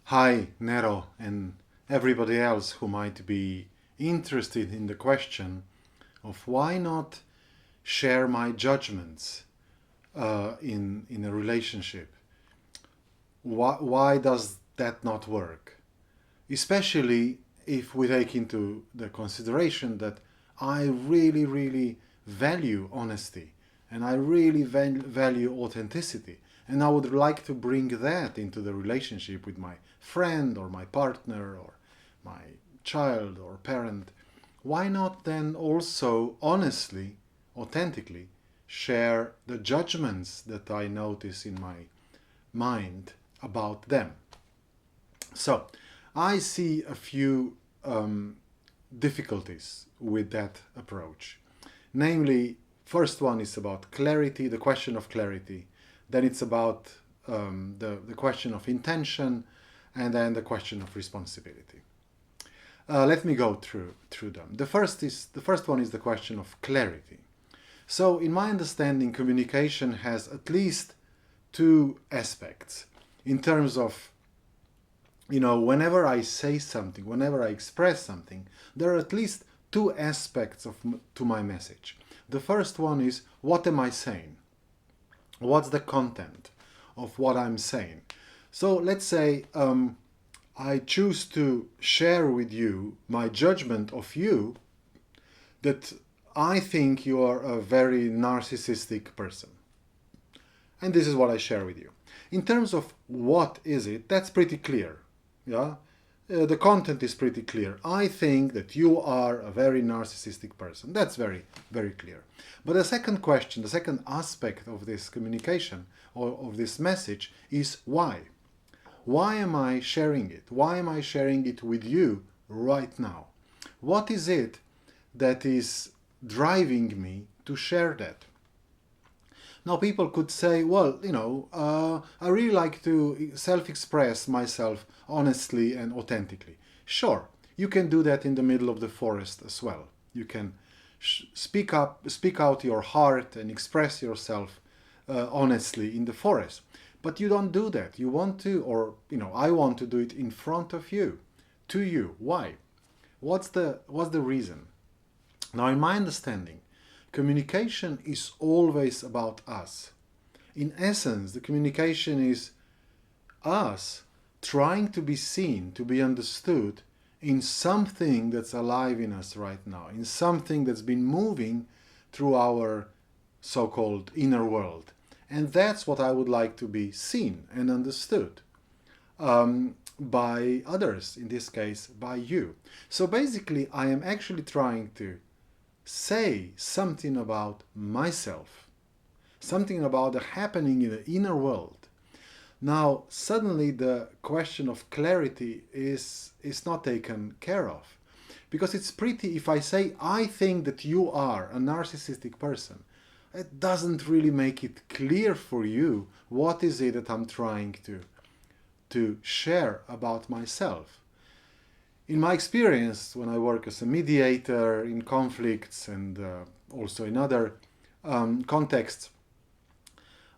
Hi, Nero, and everybody else who might be interested in the question of why not share my judgments in a relationship. Why does that not work? Especially if we take into the consideration that I really value honesty and I really value authenticity, and I would like to bring that into the relationship with my friend or my partner or my child or parent. Why not then also honestly, authentically share the judgments that I notice in my mind about them? So, I see a few difficulties with that approach. Namely, first one is about clarity, the question of clarity. Then it's about the question of intention, and then the question of responsibility. Let me go through them. The first one is the question of clarity. So, in my understanding, communication has at least two aspects in terms of, whenever I say something, whenever I express something, there are at least two aspects to my message. The first one is, what am I saying? What's the content of what I'm saying? So let's say I choose to share with you my judgment of you, that I think you are a very narcissistic person. And this is what I share with you. In terms of what is it, that's pretty clear. Yeah, the content is pretty clear. I think that you are a very narcissistic person. That's very clear. But the second question, the second aspect of this communication or of this message is why. Why am I sharing it? Why am I sharing it with you right now? What is it that is driving me to share that? Now, people could say, well, I really like to self-express myself honestly and authentically. Sure, you can do that in the middle of the forest as well. You can speak out your heart and express yourself honestly in the forest. But you don't do that. You want to, or, I want to do it in front of you, to you. Why? What's the reason? Now, in my understanding, communication is always about us. In essence, the communication is us trying to be seen, to be understood in something that's alive in us right now, in something that's been moving through our so-called inner world. And that's what I would like to be seen and understood by others, in this case, by you. So basically, I am actually trying to say something about myself, something about the happening in the inner world. Now, suddenly the question of clarity is not taken care of. Because it's pretty, if I say, I think that you are a narcissistic person, it doesn't really make it clear for you what is it that I'm trying to share about myself. In my experience, when I work as a mediator in conflicts and also in other contexts,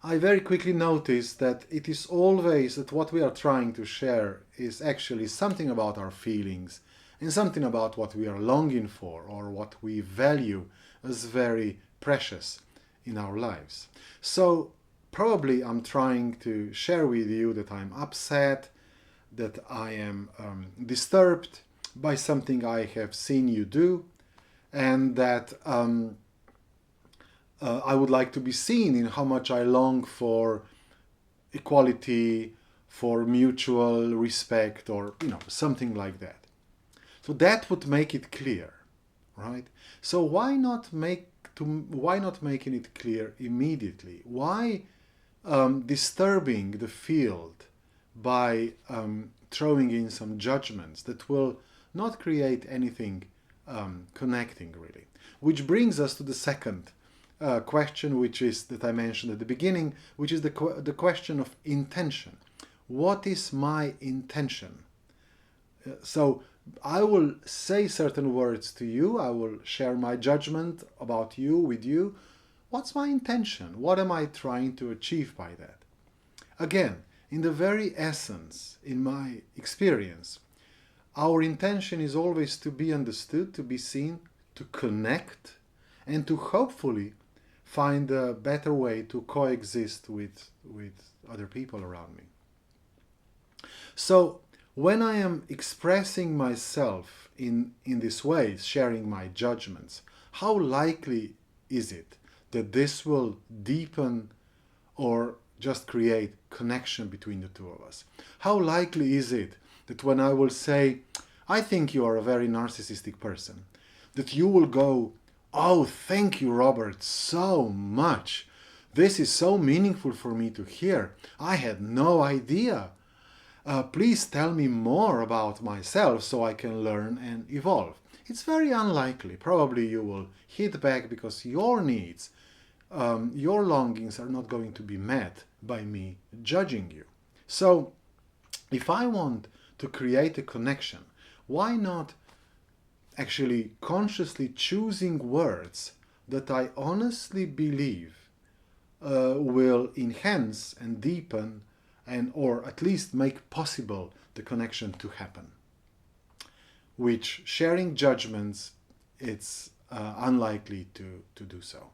I very quickly noticed that it is always that what we are trying to share is actually something about our feelings and something about what we are longing for or what we value as very precious in our lives. So probably I'm trying to share with you that I'm upset, that I am disturbed by something I have seen you do, and that I would like to be seen in how much I long for equality, for mutual respect, or something like that. So that would make it clear, right? So why not making it clear immediately? Why disturbing the field by throwing in some judgments that will not create anything connecting, really? Which brings us to the second question, which is that I mentioned at the beginning, which is the question of intention. What is my intention? So I will say certain words to you. I will share my judgment about you with you. What's my intention? What am I trying to achieve by that? Again, in the very essence, in my experience, our intention is always to be understood, to be seen, to connect, and to hopefully find a better way to coexist with other people around me. So when I am expressing myself in this way, sharing my judgments, how likely is it that this will deepen or just create connection between the two of us? How likely is it that when I will say, I think you are a very narcissistic person, that you will go, oh, thank you, Robert, so much. This is so meaningful for me to hear. I had no idea. Please tell me more about myself so I can learn and evolve. It's very unlikely. Probably you will hit back because your needs, your longings are not going to be met by me judging you. So if I want to create a connection, why not actually consciously choosing words that I honestly believe will enhance and deepen and or at least make possible the connection to happen. Which sharing judgments, it's unlikely to do so.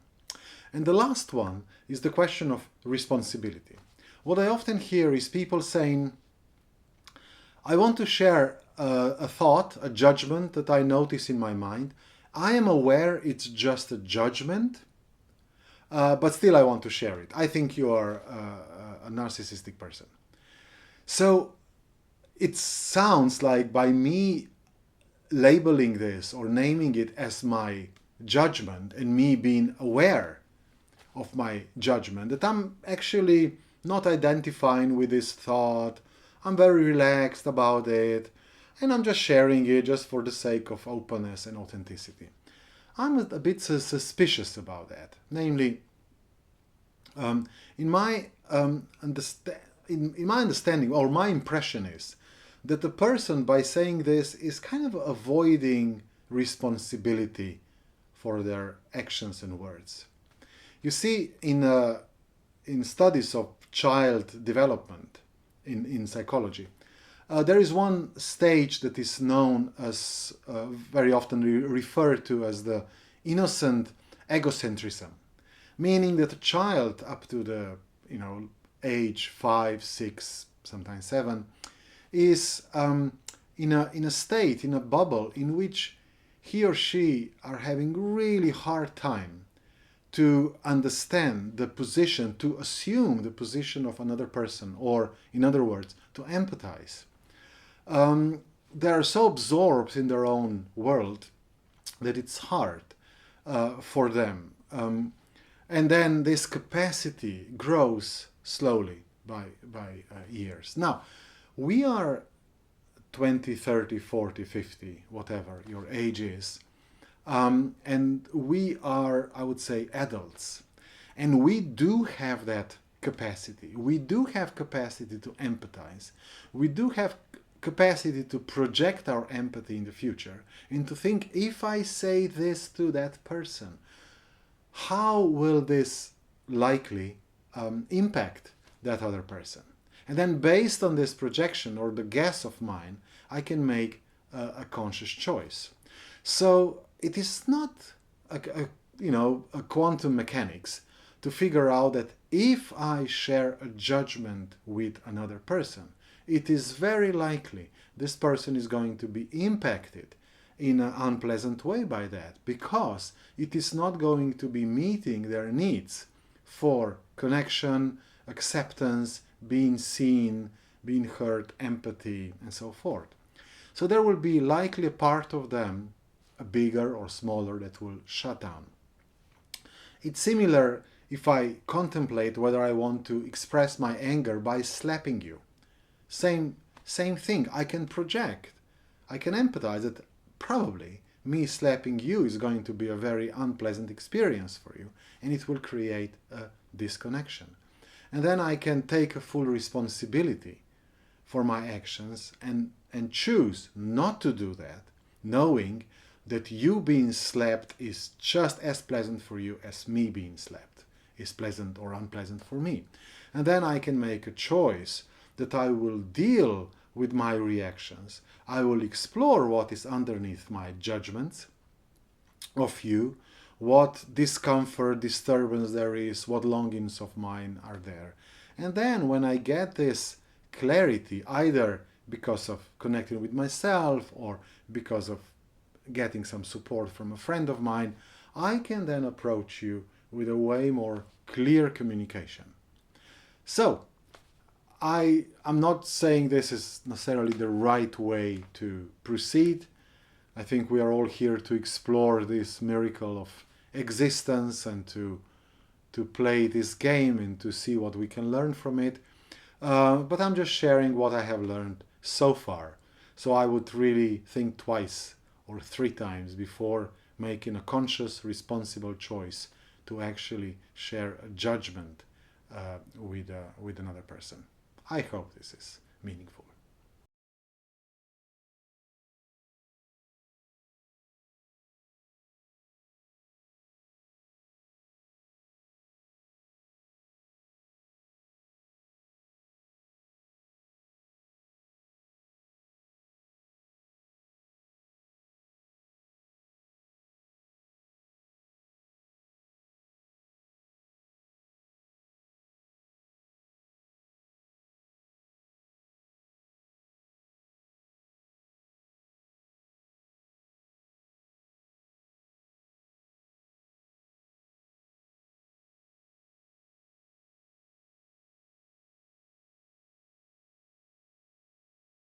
And the last one is the question of responsibility. What I often hear is people saying, I want to share a thought, a judgment that I notice in my mind. I am aware it's just a judgment, but still I want to share it. I think you are a narcissistic person. So it sounds like by me labeling this or naming it as my judgment and me being aware of my judgment, that I'm actually not identifying with this thought. I'm very relaxed about it, and I'm just sharing it just for the sake of openness and authenticity. I'm a bit suspicious about that. Namely, in my understanding, or my impression is that the person, by saying this, is kind of avoiding responsibility for their actions and words. You see, in studies of child development in psychology, there is one stage that is known as, very often referred to as the innocent egocentrism, meaning that a child up to the age 5, 6, sometimes 7, is in a state, in a bubble in which he or she are having really hard time to understand the position, to assume the position of another person, or in other words, to empathize. They are so absorbed in their own world that it's hard for them. And then this capacity grows slowly by years. Now, we are 20, 30, 40, 50, whatever your age is. And we are, I would say, adults. And we do have that capacity. We do have capacity to empathize. We do have capacity to project our empathy in the future and to think, if I say this to that person, how will this likely impact that other person? And then based on this projection or the guess of mine, I can make a conscious choice. So it is not a quantum mechanics to figure out that if I share a judgment with another person, it is very likely this person is going to be impacted in an unpleasant way by that, because it is not going to be meeting their needs for connection, acceptance, being seen, being heard, empathy, and so forth. So there will be likely a part of them, a bigger or smaller, that will shut down. It's similar if I contemplate whether I want to express my anger by slapping you. Same thing. I can project. I can empathize that probably me slapping you is going to be a very unpleasant experience for you, and it will create a disconnection. And then I can take a full responsibility for my actions and choose not to do that, knowing that you being slapped is just as pleasant for you as me being slapped is pleasant or unpleasant for me. And then I can make a choice that I will deal with my reactions. I will explore what is underneath my judgments of you, what discomfort, disturbance there is, what longings of mine are there. And then when I get this clarity, either because of connecting with myself or because of getting some support from a friend of mine, I can then approach you with a way more clear communication. So, I'm not saying this is necessarily the right way to proceed. I think we are all here to explore this miracle of existence and to play this game and to see what we can learn from it. But I'm just sharing what I have learned so far. So I would really think twice or three times before making a conscious, responsible choice to actually share a judgment with another person. I hope this is meaningful.